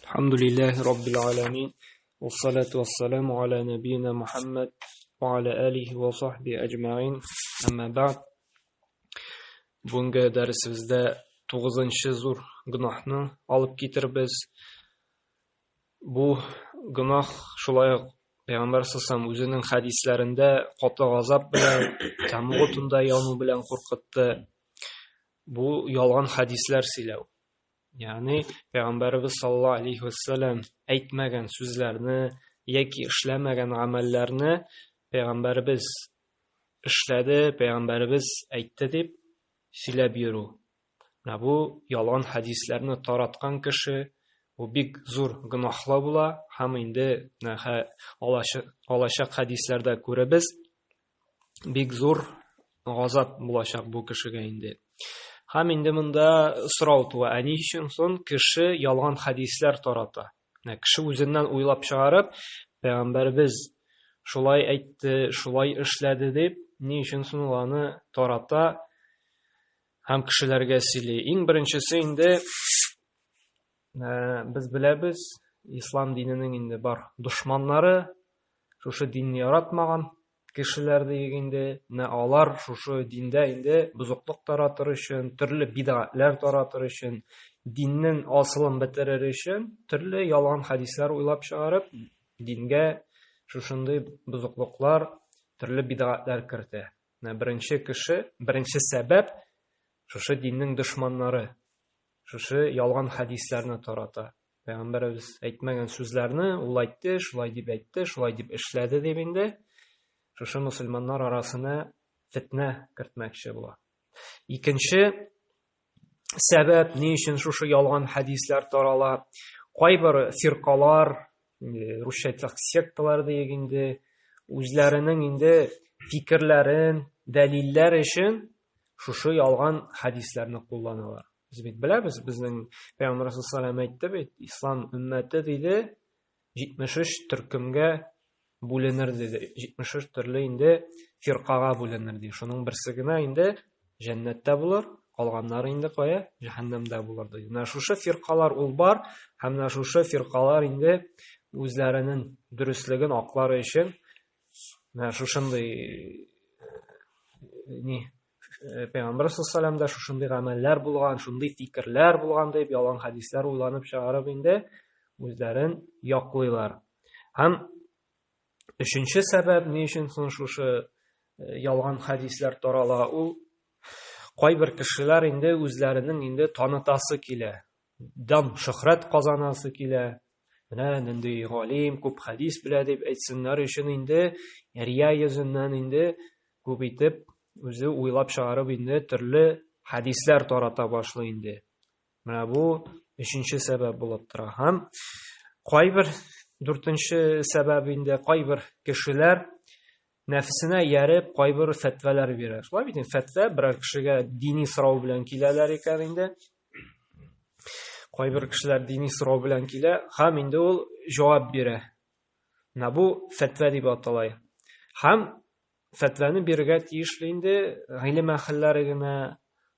Alhamdulillahi Rabbil Alamin. Wassalatu wassalamu ala nabiyyina Muhammad wa ala alihi wa sahbihi ajma'in. Amma ba'd. Бүгінгі дәрісімізде 9-ші зур гүнахны алып кетірбіз. Бұл гүнах шулай Пeygamber саллаллаху өзінің хадисләрендә каты газап белән, тәмуг утында яну белән куркытты. Бу ялган хадисләр сөйләү. Ягъни Пeygamberimiz саллаллаху алейхи ва саллям әйтмәгән сүзләрне яки эшләмәгән гамәлләрне Пeygamberimiz эшләде, Пeygamberimiz әйтте дип сөйләп йөрү. Бу ялган хадисләрне тараткан кеше бу бик зур гөнаһлы була, һәм инде алачак хадисләрдә күрәбез, бик зур газап булачак бу кешегә инде. Һәм инде монда сорау туа, ни өчен соң кеше ялган хадисләр тарата? Кеше үзеннән уйлап чыгарып, Пәйгамбәрбез шулай әйтте, шулай эшләде дип, ни өчен соң аны тарата һәм кешеләргә сөйли. Иң беренчесе инде без беләбез, ислам диненең инде бар душманнары, шушы динне яратмаган кешеләр дигәндә, алар шушы диндә инде бузыклык таратыр өчен, төрле бидгатьләр таратыр өчен, диннең асылын бетерер өчен төрле ялган хадисләр уйлап чыгарып, дингә шушындый бузыклыклар, төрле бидгатьләр кертә. Беренче сәбәп шушы диннең душманнары, шушы ялган хадисләрне тарата. Пәйгамбәрбез әйтмәгән сүзләрне ул әйтте, шулай дип әйтте, шулай дип эшләде дип инде шушы мусульманнар арасына фитнә кертмәкче була. Икенче сәбәп, ни өчен шушы ялган хадисләр тарала? Кайбер фиркалар, русча әйтсәк секталар дигәндә, үзләренең инде фикерләрен, дәлилләр өчен шушы ялган хадисләрне кулланалар. Без бит беләбез, безнең Пәйгамбер саллаллаху алейхи ва саллям әйтте бит, ислам өммәте диде 73 төркемгә бүленер диде. 73 төрле инде фиркага бүленер ди. Шуның берсе генә инде җәннәттә булыр, калганнары инде кая? Җәһәннәмдә булыр ди. Шушы фиркалар ул бар, һәм шушы фиркалар инде үзләренең дөрестлеген аклары өчен шушындый Пәйгамбер саллаллаху алейхи ва саллям да шушындый гамәлләр булган, шундый фикерләр булган дип ялган хадисләр уйланып чыгарып инде үзләрен яклыйлар. Һәм өченче сәбәп, ни өчен соң шушы ялган хадисләр тарала? Ул кайбер кешеләр инде үзләренең инде танытасы килә, дан шөһрәт казанасы килә. Менә нинди галим, күп хадис белә дип әйтсеннәр өчен инде рия йөзеннән инде күп итеп үзе уйлап чыгарып инде төрле хадисләр тарата башлый инде. Менә бу өченче сәбәп булып тора. Һәм кайбер дүртенче сәбәп инде кайбер кешеләр нәфсенә ярып кайбер фәтвәләр бирә. Шулай бит, фәтва берәр кешегә дини сорау белән киләләр икән инде. Кайбер кешеләр дини сорау белән килә, һәм инде ул җавап бирә. Менә бу фәтва дип атала. Һәм фәтвәне бирергә тиешле инде гыйлем әһелләре генә,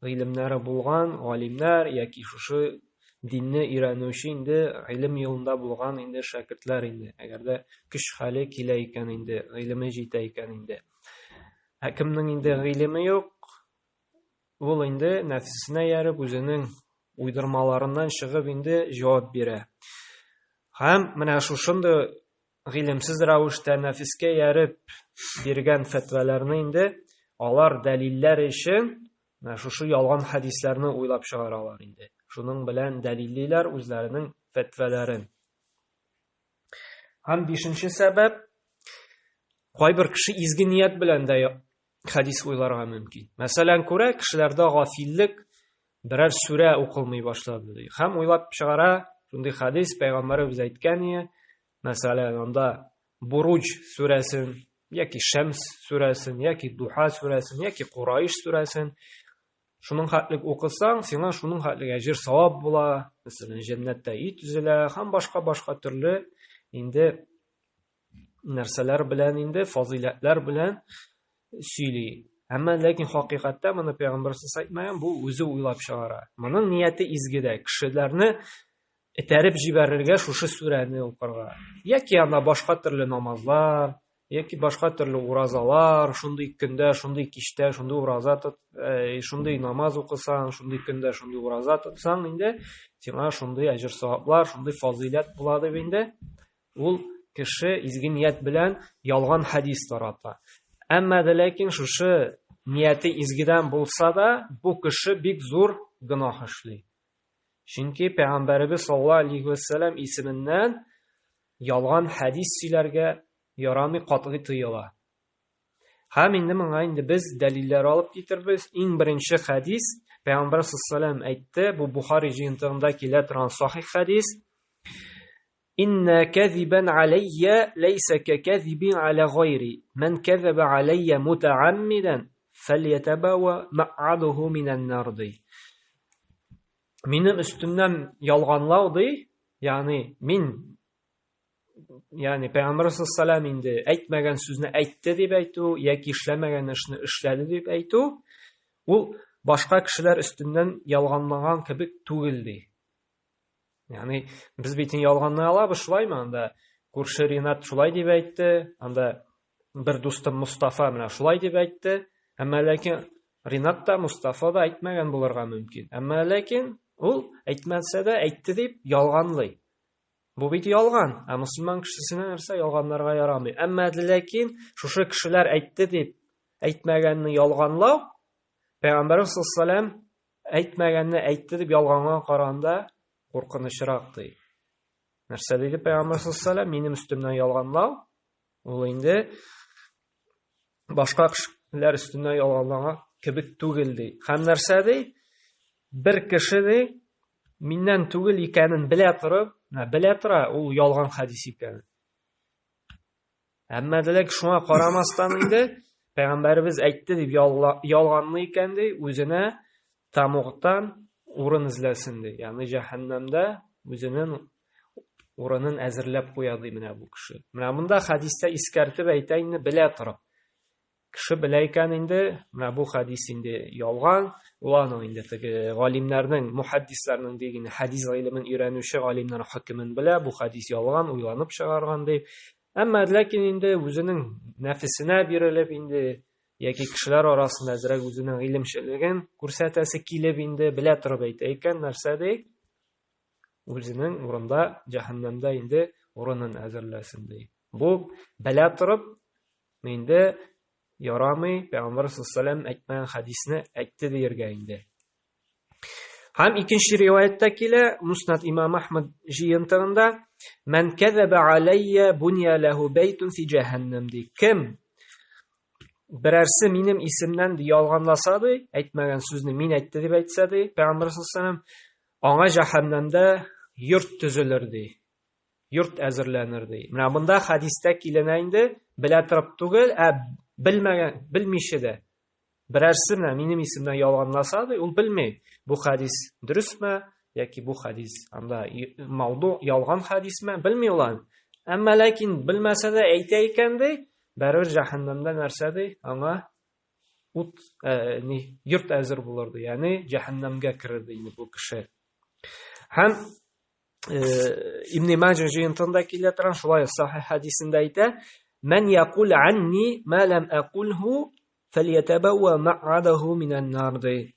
гыйлемнәре булган галимнәр яки шушы динне өйрәнүче инде гыйлем юлында булган инде шәкертләр инде. Әгәр дә көч хәле килә икән инде, гыйлеме җитә икән инде. Кемнең инде гыйлеме юк, ул инде нәфсенә ярып үзенең уйдырмаларыннан чыгып инде җавап бирә. Һәм менә шушындый гыйлемсез рәвештә нәфескә ярып биргән фәтвәләрне инде алар дәлилләр өчен шушы ялган хадисләрне уйлап чыгаралар инде. Шуның белән дәлиллиләр үзләренең фәтвәләрен. Һәм бишенче сәбәп, кайбер кеше изге ният белән дә хадис уйларга мөмкин. Мәсәлән, күрә кешеләрдә гафиллек, берәр сүрә укылмый башлады. Һәм уйлап чыгара, шундый хадис Пәйгамбәрбез әйткән, мәсәлән, анда Буруj сүрәсен, яки Шәмс сүрәсен, яки Духа сүрәсен, яки Курайш сүрәсен шуның хәтлек укысаң, сиңа шуның хәтлек әҗер савап була. Мәсәлән, җәннәттә үй төзелә, һәм башка төрле инде нәрсәләр белән инде фазиләтләр белән сөйли. Әмма ләкин хакыйкатьтә моны Пәйгамбер әйтмәгән, бу үзе уйлап чыгара. Моның нияте изгедә, кешеләрне этәреп җибәрергә шушы сүрәне укырга. Яки анда башка төрле намазлар, яки башка төрле уразалар, шундый көндә, шундый кичтә, шундый ураза тот, шундый намаз укысаң, шундый көндә, шундый ураза тотсаң инде, сиңа шундый әҗр саваплар, шундый фазилат була дип инде. Ул кеше изге ният белән ялган хадис тарата. Әмма дә ләкин шушы нияте изгедән булса да, бу кеше бик зур гынаһ эшли. Чөнки Пәйгамбәрбез саллаллаһу алейхи ва саллям исеменнән ялган хадис сөйләргә ярамый, катгый тыела. Һәм инде моңа инде без дәлилләр алып китербез. Иң беренче хадис Пәйгамбәр саллаллаһу алейхи әйтте, бу Бухари җыентыгында килә торган сахих хадис. Инна кәзибан алейя лейса кәзибин аля гайри. Ман кәзаба алейя мутааммидан фәльятабава мақ'адуху минан нар. Минем өстемнән ялганлау ди, ягъни Пәйгамбәр саллаллаһу алейхи инде әйтмәгән сүзне әйтте дип әйтү, яки эшләмәгән эшне эшләде дип әйтү, ул башка кешеләр өстеннән ялганлаган кебек түгел ди. Ягъни без битен ялганлый алабыз, шулаймы? Анда күрше Ринат шулай дип әйтте, анда бер дустым Мустафа менә шулай дип әйтте. Әмма ләкин Ринат та, Мустафа да әйтмәгән булырга мөмкин. Әмма ләкин ул әйтмәсә дә әйтте дип ялганлый. Бу бит ялган. Ә мусульман кешесенә нәрсә ялганларга ярамый. Әмма ләкин шушы кешеләр әйтте дип әйтмәгәнне ялганлау, Пәйгамбәр саллаллаһу алейхи әйтмәгәнне әйтте дип ялганга караганда куркынычрак ди. Нәрсә диде Пәйгамбәр саллаллаһу алейхи минем өстемнән ялганлау? Ул инде башка кешеләр өстеннән ялганлага кебек түгел ди. Һәм нәрсә ди? Бер кеше ди, миннән түгел икәнен белә тора, ул ялган хадис икәнен. Әмма дәлек шуңа карамастан инде Пәйгамбәрбез әйтте дип ялганлы икән ди, үзенә тамуктан урын эзләсен ди. Ягъни җәһәннәмдә үзенең урынын әзерләп куя ди менә бу кеше. Менә монда хадистә искәртеп әйтә инде белә торып. Кеше белә икән инде, менә бу хадис инде ялган, ул аның инде теге галимнәрнең, мухаддисларның дигән хадис гыйлемен өйрәнүче галимнәр хөкемен белә, бу хадис ялган, уйланып чыгарган дип. Әмма ләкин инде үзенең нәфесенә бирелеп инде, яки кешеләр арасында әзрәк үзенең гыйлемчелеген күрсәтәсе килеп инде белә торып әйтә икән, нәрсә ди? Үзенең урында җәһәннәмдә инде урынын әзерләсен ди. Бу белә торып инде ярамый, Пәйгамбәр саллаллаһу алейхи әйтмәгән хадисне әйтте диергә инде. Һәм икенче риваятта килә, Муснад Имам Ахмад җыентыгында, "Ман кәзаба алейя буния лаху байтун фи җәһәннәм" ди. Кем берәрсе минем исемнән ди ялганласа ди, әйтмәгән сүзне мин әйтте дип әйтсә ди, Пәйгамбәр саллаллаһу алейхи аңа җәһәннәмдә йорт төзелер ди. Йорт әзерләнер ди. Менә монда хадистә киленә инде белә торып түгел, белмичә дә. Берәрсе менә минем исемнән ялганласа ди, ул белми. Бу хадис дөресме, яки бу хадис анда мавду ялган хадисме, белми ул. Әмма ләкин белмәсә дә әйтә икән ди, бәрабәр җәһәннәмдә нәрсә ди? Аңа йорт әзер булыр ди. Ягъни җәһәннәмгә керер ди бу кеше. Һәм Ибн Маҗа җыентында килә торган шулай сахих хадисендә әйтә: "Ман якул анни ма лам aqulhu фәльятабавва мақ'адаху минан нар" ди.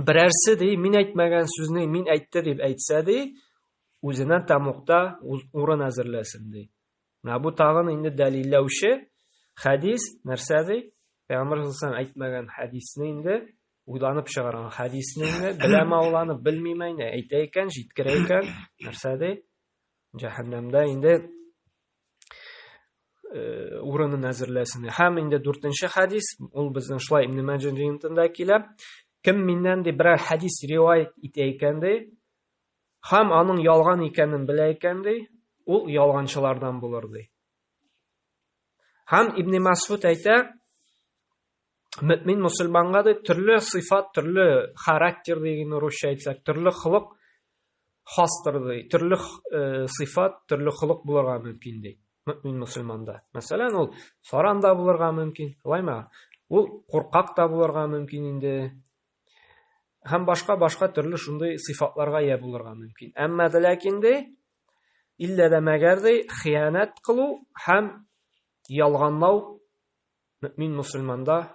Берәрсе ди, мин әйтмәгән сүзне мин әйтте дип әйтсә ди, үзенә тамукта урын әзерләсен ди. Менә бу тагын инде дәлилләүче хадис нәрсә ди? Пәйгамбәр саллаллаһу алейхи әйтмәгән хадисне инде уйланып чыгарган хадисне инде беләмә уланы белмиме инде әйтә икән, җиткерә икән, нәрсә ди? Җәһәннәмдә инде урынын әзерләсен. Һәм инде 4нче хадис, ул безнең шулай Ибн Маҗа җыентында килә. Кем миннән ди берәр хадис риваят итә икән ди, һәм аның ялган икәнен белә икән ди, ул ялганчылардан булыр ди. Һәм Ибн Мас'уд әйтә, мөмин мусульманга ди төрле сыйфат, төрле характер дигән русча әйтсәк, төрле холык хастыр ди, төрле сыйфат, төрле холык булырга мөмкин ди. Мөмин мусульманда. Мәсәлән, ул саран да булырга мөмкин, шулаймы? Ул куркак та булырга мөмкин инде. һәм башка төрле шундый сыйфатларга ия булырга мөмкин. Әмма ләкин иллә дә мәгәр хыянат кылу һәм ялганлау мөмин мусульманда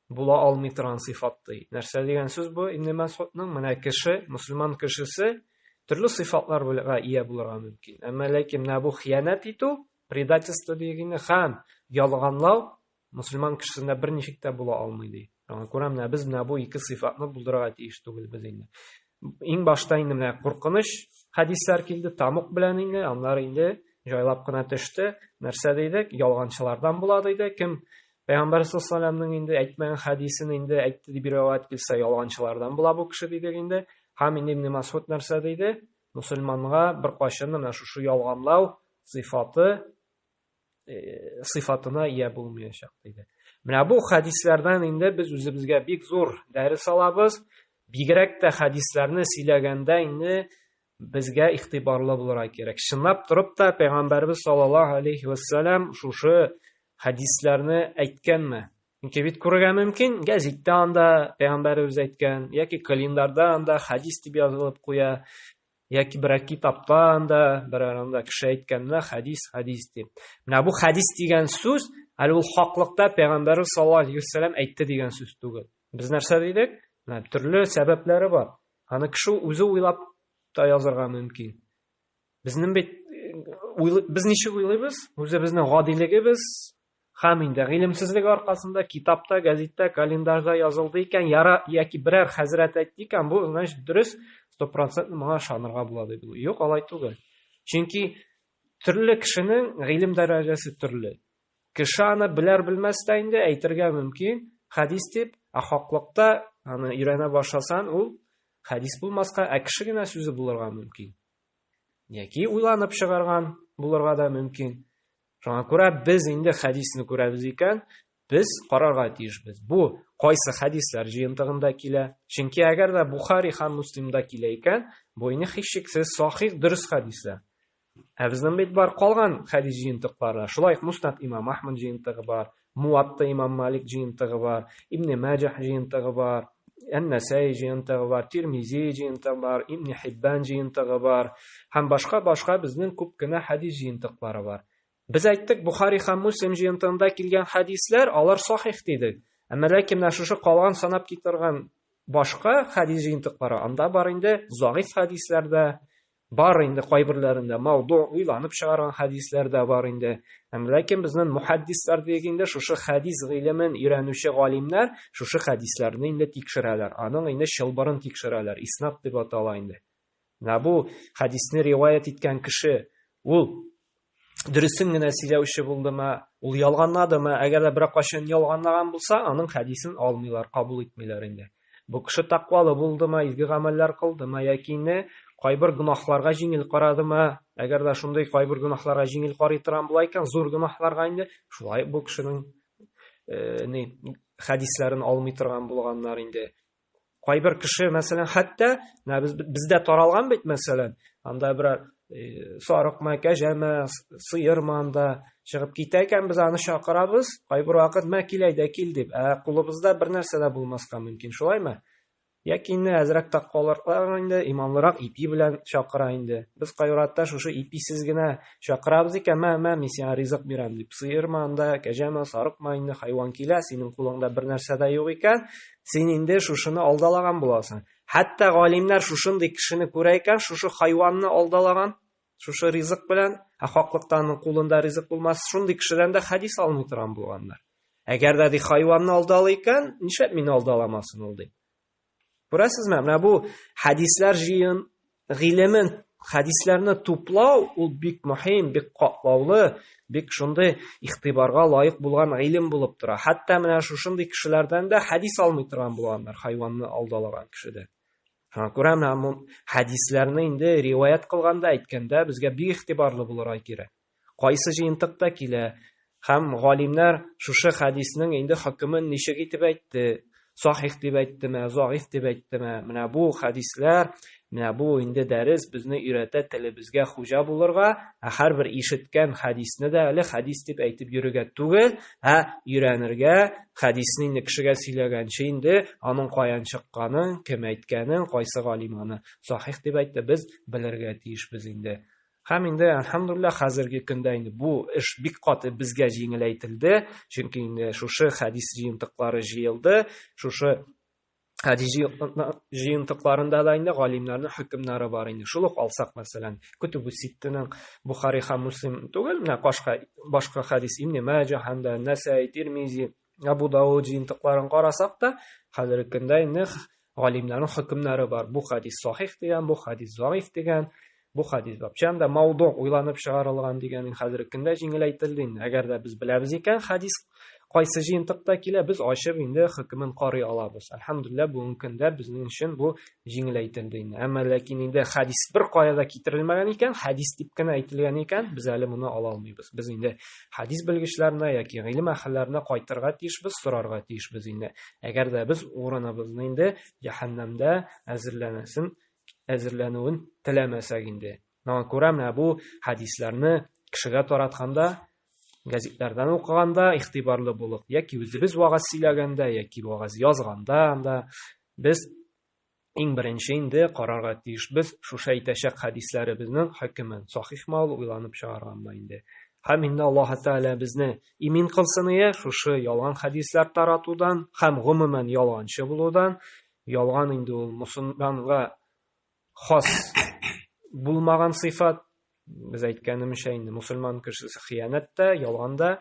була алмый торган сыйфат. Нәрсә дигән сүз бу? Ибн Мас'удның менә кеше, мусульман кешесе төрле сыйфатлар белән ия булырга мөмкин. Әмма ләкин менә бу хыянат итү, предательство дигәне һәм ялганлау мусульман кешесендә берничек тә була алмый ди. Аңа күрә менә без менә бу ике сыйфатны булдырырга тиеш түгелбез инде. Иң башта инде менә куркыныч хадислар килде, тамук белән инде, аннары инде җайлап кына төште. Нәрсә дидек? Ялганчылардан була диде. Кем Пәйгамбәр саллаллаһу инде әйтмәгән хадисен инде әйтте дип риваят килсә, ялганчылардан була бу кеше дидек инде. Һәм инде Ибн Мас'уд нәрсә диде? Мусульманга беркайчан менә шушы ялганлау сыйфатына ия булмаячак диде. Менә бу хадислардан инде без үзебезгә бик зур дәрес алабыз. Бигрәк тә хадисларны сөйләгәндә инде безгә игътибарлы булырга кирәк. Шунлап турып та Пәйгамбәрбез саллаллаһу алейхи ва саллям шушы хадисларны әйткәнме? Чөнки бит күрергә мөмкин, гәзиттә анда Пәйгамбәрбез әйткән, яки календарда анда хадис дип язылып куя, яки бер китапта анда бер анда кеше әйткәнне хадис дип. Менә бу хадис дигән сүз әле ул хаклыкта Пәйгамбәрбез саллаллаһу алейхи ва саллям әйтте дигән сүз түгел. Без нәрсә дидек? Менә төрле сәбәпләре бар. Аны кеше үзе уйлап та язырга мөмкин. Безнең бит без ничек уйлыйбыз? Үзебезнең гадилегебез һәм инде гыйлемсезлек аркасында китапта, гәзиттә, календарда язылды икән, яки берәр хәзрәт әйтте икән, бу значит дөрес 100% моңа ышанырга була дип. Юк, алай түгел. Чөнки төрле кешенең гыйлем дәрәҗәсе төрле. Кеше аны беләр-белмәс тә инде әйтергә мөмкин, хадис дип, хаклыкта аны өйрәнә башласан, ул хадис булмаска, кеше генә сүзе булырга мөмкин. Яки уйланып чыгарган булырга да мөмкин. Шуңа күрә без инде хадисны күрәбез икән, без карарга тиешбез. Бу кайсы хадислар җыентыгында килә? Чөнки әгәр дә Бухари һәм Муслимда килә икән, бу инде һичшиксез сахих, дөрес хадислар. Безнең бит бар калган хадис җыентыклары. Шулай Муснад имам Ахмад җыентыгы бар, Муатта имам Малик җыентыгы бар, Ибн Маҗах җыентыгы бар, Ан-Насаи җыентыгы бар, Тирмизи җыентыгы бар, Ибн Хиббан җыентыгы бар, һәм башка безнең күп кенә хадис җыентыклары бар. Без әйттек, Бухари һәм Муслим җыентыгында килгән хадислар, алар сахих дидек. Әмма ләкин шушы калган санап китергән башка хадис җыентыклары анда бар инде, загыйф хадисларда бар инде, кайберләрендә мавду, уйланып чыгарган хадислар да бар инде. Әмма ләкин безнең мухаддислар дигәндә шушы хадис гыйлемен өйрәнүче галимнәр шушы хадисларны инде тикшерәләр. Аның инде чылбырын тикшерәләр. Иснад дип атала инде. Менә бу хадисны риваят иткән кеше, ул дөресен генә сөйләүче булдымы, ул ялганладымы? Әгәр дә бер кашын ялганлаган булса, аның хадисен алмыйлар, кабул итмиләр инде. Бу кеше тақвалы булдымы, изге гамәлләр кылдымы, яки кайбер гынаһларга җиңел карадымы? Әгәр дә шундый кайбер гынаһларга җиңел карый торган була икән, зур гынаһларга инде шулай бу кешенең хадисларын алмый торган булганнар инде. Кайбер кеше, мәсәлән, хәтта бездә таралган бит, мәсәлән, анда бер сарыкма, кәҗәме, сыерма анда чыгып китә икән, без аны чакырабыз, кайбер вакыт мә килә дә кил дип, кулыбызда бер нәрсә дә булмаска мөмкин, шулаймы? Яки инде әзрәк тақвалыклар инде имамлырак ипи белән чакыра инде. Без кайратта шушы иписез генә чакырабыз икән, мә мин сиңа ризык бирәм дип, сыерма анда, кәҗәме, сарыкма, инде хайван килә, синең кулыңда бер нәрсә дә юк икән, син инде шушыны алдалаган буласың. Хәтта галимнәр шушындый кешене күрә икән, шушы хайванны алдалаган, шушы ризык белән, хаклыктан кулында ризык булмас, шундый кешедән дә хадис алмый торган булганнар. Әгәр дә хайванны алдалый икән, нишләп мине алдаламасын ул ди. Күрәсезме? Менә бу хадислар җыен гыйлемен, хадисларны туплау, ул бик мөһим, бик катлаулы, бик шундый игътибарга лаек булган гыйлем булып тора. Хәтта менә шушындый кешеләрдән дә хадис алмый торган булганнар, хайванны алдалаган кешедән. Шуңа күрә менә хадисларны инде риваят кылганда, әйткәндә безгә бик игътибарлы булырга кирәк. Кайсы җыентыкта килә, һәм галимнәр шушы хадисның инде хөкемен ничек итеп әйтте, Сахих дип әйттеме, заиф дип әйттеме, менә бу хадисләр, менә бу инде дәрес безне өйрәтә телебезгә хуҗа булырга, һәрбер ишеткән хадисне дә әле хадис дип әйтеп йөрергә түгел, өйрәнергә, хадисны инде кешегә сөйләгәнче инде аның каян чыкканын, кем әйткәнен, кайсы галим аны сахих дип әйтте, без белергә тиешбез инде. Һәм инде, әлхәмдүлилләһ, хәзерге көндә инде бу эш бик каты безгә җиңеләйтелде, чөнки инде шушы хадис җыентыклары җыелды, шушы хадис җыентыкларында да инде галимнәрнең хөкемнәре бар инде. Шул ук алсак, мәсәлән, Күтүбү Ситтәнең Бухари һәм Муслим түгел, менә башка хадис Ибн Маҗа һәм дә Насаи, Тирмизи, Абу Дауд җыентыкларын карасак та, хәзерге көндә инде галимнәрнең хөкемнәре бар. Бу хадис сахих дигән, бу хадис заиф дигән. Бу хадис бапчан да мауду уйланып чыгарылган дигән хәзерге көндә җиңеләйтелде инде. Әгәр дә без беләбез икән, хадис кайсы җыентыкта килә, без ачып инде хөкемен карый алабыз. Әлхәмдүлилләһ, бүгенге көндә безнең өчен бу җиңеләйтелде инде. Әмма ләкин инде хадис бер кая да китерелмәгән икән, хадис дип кенә әйтелгән икән, без әле моны ала алмыйбыз. Без инде хадис белгечләренә яки гыйлем әһелләренә кайтырга тиешбез, сорарга тиешбез инде. Әгәр дә без урыныбызны инде җәһәннәмдә әзерләнүен теләмәсәк инде. Наңа күрә менә бу хадисларны кешегә таратканда, гәзитләрдән укыганда игътибарлы булык. Яки үзебез вагыз сөйләгәндә, яки вагыз язганда, без иң беренче инде карарга тиешбез шушы әйтәчәк хадисләребезнең хөкемен. Сахихмы ул, уйланып чыгарганмы инде. Һәм инде Аллаһ Тәгалә безне имин кылсын шушы ялган хадислар таратудан һәм гомумән ялганчы булудан. Ялган инде ул мусулманга хас булмаган сыйфат. Без әйткәнемчә инде мусулман кешесе хыянәттә, ялганда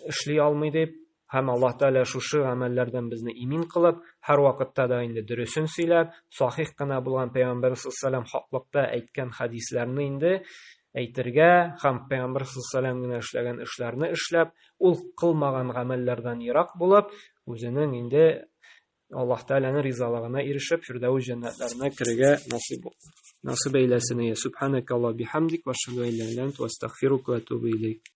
эшли алмый дип, һәм Аллаһ Тәгалә шушы гамәлләрдән безне имин кылып, һәр вакытта да инде дөресен сөйләп, сахих кына булган Пәйгамбәр саллаллаһу алейһи хаклыкта әйткән хадисләрне инде әйтергә һәм Пәйгамбәр саллаллаһу алейһи эшләгән эшләрне эшләп, ул кылмаган гамәлләрдән ерак булып, үзенең инде Аллаһ Тәгаләнең ризалыгына ирешеп, фирдәүс җәннәтләренә керергә насыйп әйләсен. Субханакаллаһу бихамдик ва ашһаду ан ла илаһа илля анта ва астагфирука ва атубу илейк.